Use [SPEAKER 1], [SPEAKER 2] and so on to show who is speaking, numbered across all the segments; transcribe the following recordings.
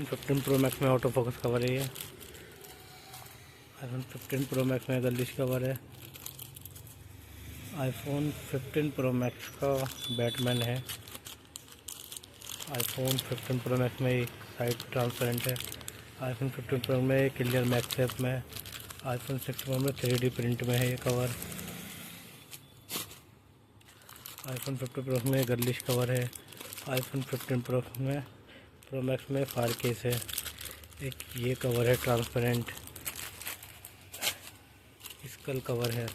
[SPEAKER 1] 15 pro max में auto focus cover है ये। आईफोन 15 प्रो मैक्स में गर्लिश कवर है। आईफोन 15 प्रो मैक्स का बैटमैन है। आईफोन 15 प्रो मैक्स में साइड ट्रांसपेरेंट है। आईफोन 15 प्रो में क्लियर मैक्सेप में। आईफोन 6 प्रो में 3D प्रिंट में है ये कवर। आईफोन 15 प्रो में गर्लिश कवर है। आईफोन 15 प्रो मैक्स में फायर केस है। एक ये कवर है ट्रांसपेरेंट, स्कल कवर है।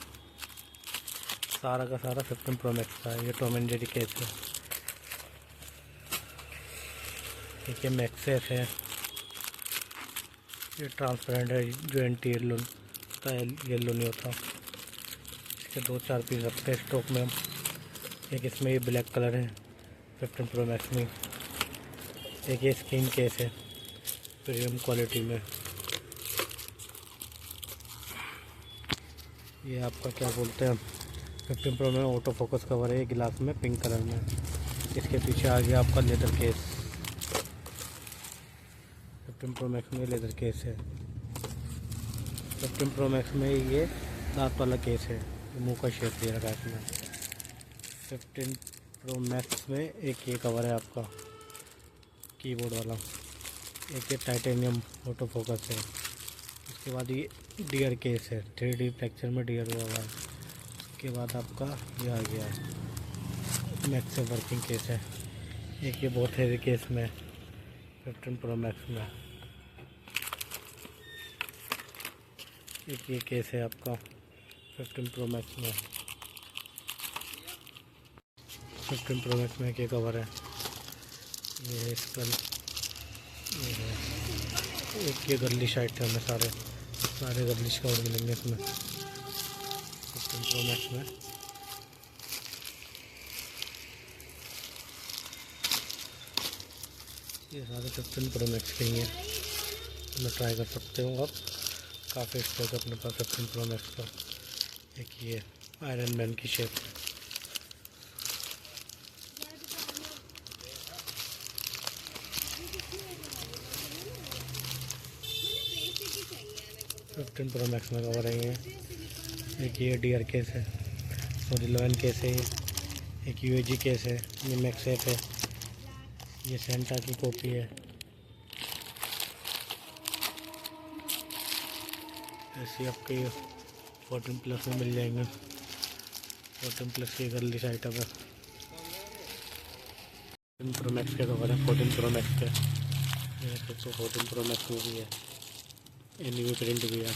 [SPEAKER 1] सारा का सारा 15 प्रो मैक्स का है। ये टॉम एंड जेरी केस है। एक ये मैक्सेफ है। ये ट्रांसपेरेंट है जो एंटी येलो होता है, येलो नहीं होता। इसके 2-4 पीस रखते हैं स्टॉक में हम। एक इसमें ये ब्लैक कलर है 15 प्रो मैक्स में। एक ये स्क्रीन केस है प्रीमियम क्वालिटी में। ये आपका क्या बोलते हैं 15 प्रो में ऑटो फोकस कवर है गिलास में पिंक कलर में। इसके पीछे आ गया आपका लेदर केस। 15 प्रो मैक्स में लेदर केस है। 15 प्रो मैक्स में ये दांत वाला केस है, मुंह का शेप दे रखा है इसमें। 15 प्रो मैक्स में एक ये कवर है आपका कीबोर्ड वाला। एक ये टाइटेनियम ऑटो फोकस है। उसके बाद ये डियर केस है, 3D फ्लेक्चर में डियर हुआ हुआ है। उसके बाद आपका ये आ गया मैक्स से वर्किंग केस है। एक ये बहुत हेवी केस में 15 प्रो मैक्स में। एक ये केस है आपका 15 प्रो मैक्स में। 15 प्रो मैक्स में एक कवर है। ये है स्कल। ये है एक ये गर्लिश आइटम है। सारे गर्लिश कवर मिलेंगे इसमें 15 प्रो मैक्स में। ये सारे 15 प्रो मैक्स के ही हैं। मैं ट्राई कर सकते हो आप। काफ़ी स्टॉक अपने पास 15 प्रो मैक्स का। एक ये आयरन मैन की शेप है। फिफ्टीन प्रो मैक्स में कवर है ये। एक ये डियर केस है, सॉरी 11 केस है ये। एक UAG केस है, ये मैक्सेप है। ये सेंटा की कॉपी है। ऐसे आपके 14 प्लस में मिल जाएंगे। 14 प्लस की गर्लिश आइटम है। 14 प्रो मैक्स के कवर है 14 प्रो मैक्स के। ये तो 14 प्रो मैक्स में भी है, एनीवे प्रिंट भी है,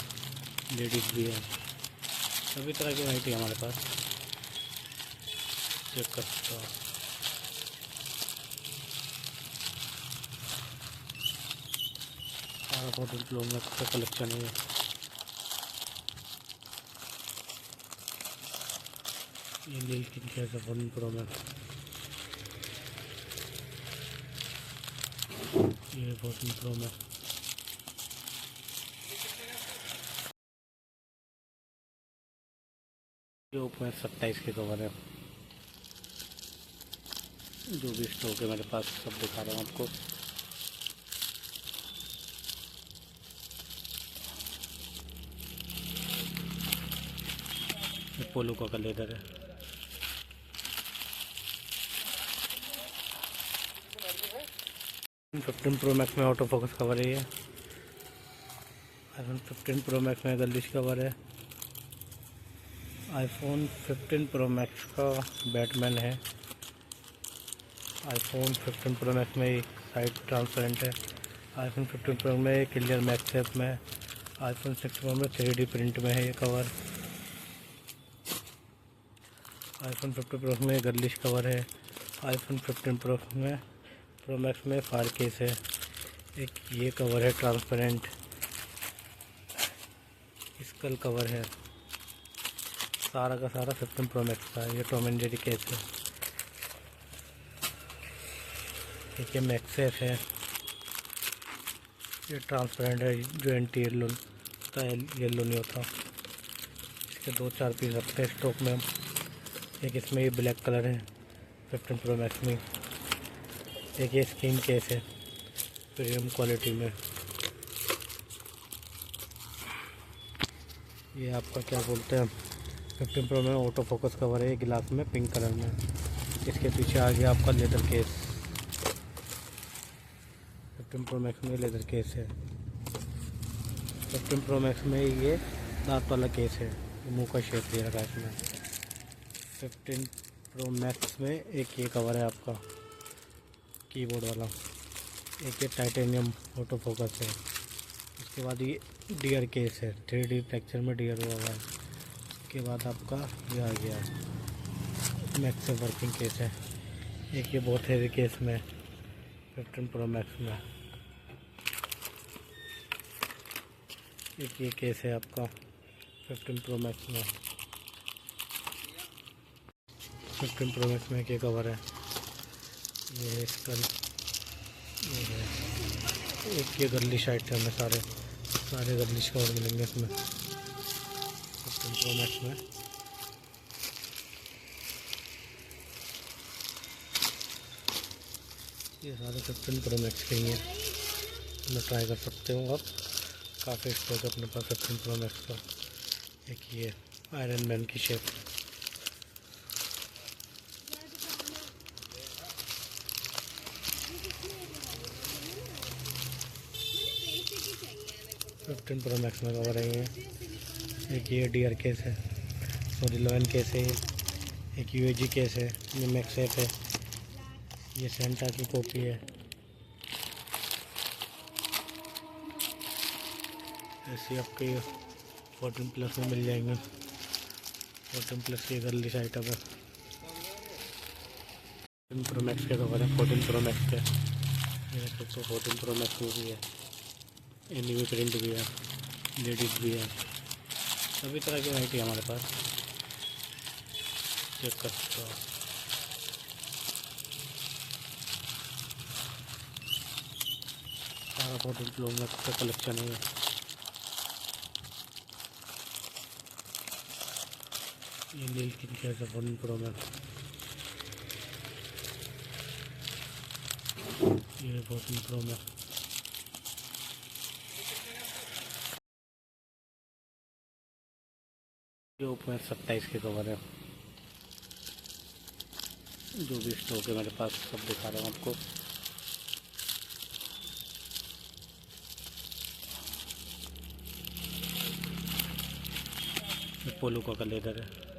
[SPEAKER 1] लेडीज़ भी है। सभी तरह की वैरायटी है हमारे पास, चेक कर सकते हो। सारा 14 प्रो मैक्स का कलेक्शन है। ये नील किंग है 14 प्रो मैक्स। ये 14 प्रो मैक्स। ये ओपन 27 के कवर है। जो भी स्टॉक है मेरे पास सब दिखा रहा हूँ आपको। ये पोलो का लेदर है। आईफोन 15 प्रो मैक्स में ऑटो फोकस कवर है ये। आईफोन 15 प्रो मैक्स में गर्लिश कवर है। आईफोन 15 प्रो मैक्स का बैटमैन है। आईफोन 15 प्रो मैक्स में साइड ट्रांसपेरेंट है। आईफोन 15 प्रो में क्लियर मैक्सेप में। आईफोन 6 प्रो में 3D प्रिंट में है ये कवर। आईफोन 15 प्रो में गर्लिश कवर है। आईफोन 15 प्रो मैक्स में फायर केस है। एक ये कवर है ट्रांसपेरेंट, स्कल कवर है। सारा का सारा 15 प्रो मैक्स का है। ये टॉम एंड जेरी केस है। एक ये मैक्सेफ है। ये ट्रांसपेरेंट है जो एंटी येलो होता है, येलो नहीं होता। इसके 2-4 पीस रखते हैं स्टॉक में हम। एक इसमें ये ब्लैक कलर है 15 प्रो मैक्स में। एक ये स्क्रीन केस है प्रीमियम क्वालिटी में। ये आपका क्या बोलते हैं 15 प्रो में ऑटो फोकस कवर है गिलास में पिंक कलर में। इसके पीछे आ गया आपका लेदर केस। 15 प्रो मैक्स में लेदर केस है। 15 प्रो मैक्स में ये दांत वाला केस है, मुंह का शेप दे रखा है इसमें। 15 प्रो मैक्स में एक ये कवर है आपका कीबोर्ड वाला, एक ये टाइटेनियम ऑटो फोकस है। उसके बाद ये डियर केस है, 3D टेक्सचर में डियर हुआ है। उसके बाद आपका ये आ गया मैक्स से वर्किंग केस है। एक ये बहुत हेवी केस में 15 प्रो मैक्स में। एक ये केस है आपका 15 प्रो मैक्स में। 15 प्रो मैक्स में एक ये कवर है, ये है इसका, ये है एक ये गर्लिश आइटम है। सारे गर्लिश कवर मिलेंगे इसमें 15 प्रो मैक्स में। ये सारे 15 प्रो मैक्स के ही हैं, मैं ट्राई कर सकते हो आप। काफ़ी स्टॉक अपने पास 15 प्रो मैक्स का। एक ये आयरन मैन की शेप, फिफ्टीन प्रो मैक्स में कवर है ये। एक ये डियर केस है, सॉरी 11 केस है ये। एक UAG केस है, ये मैक्सेप है, ये सेंटा की कॉपी है। ऐसे आपके 14 प्लस में मिल जाएंगे। 14 प्लस की गर्लिश आइटम है। 14 प्रो मैक्स के कवर है, 14 प्रो मैक्स के। ये सबको 14 प्रो मैक्स में भी है, एनिमी प्रिंट भी है, लेडीज भी है, सभी तरह की वैरायटी हमारे पास। चेक कर सकते हो। सारा 14 प्रो मैक्स का कलेक्शन है। ये नील किन के 14 प्रो मैक्स, ये 14 प्रो मैक्स। ये ऊपर 27 के कवर है। जो भी स्टॉक है मेरे पास सब दिखा रहा हूँ आपको। पोलो का लेदर है।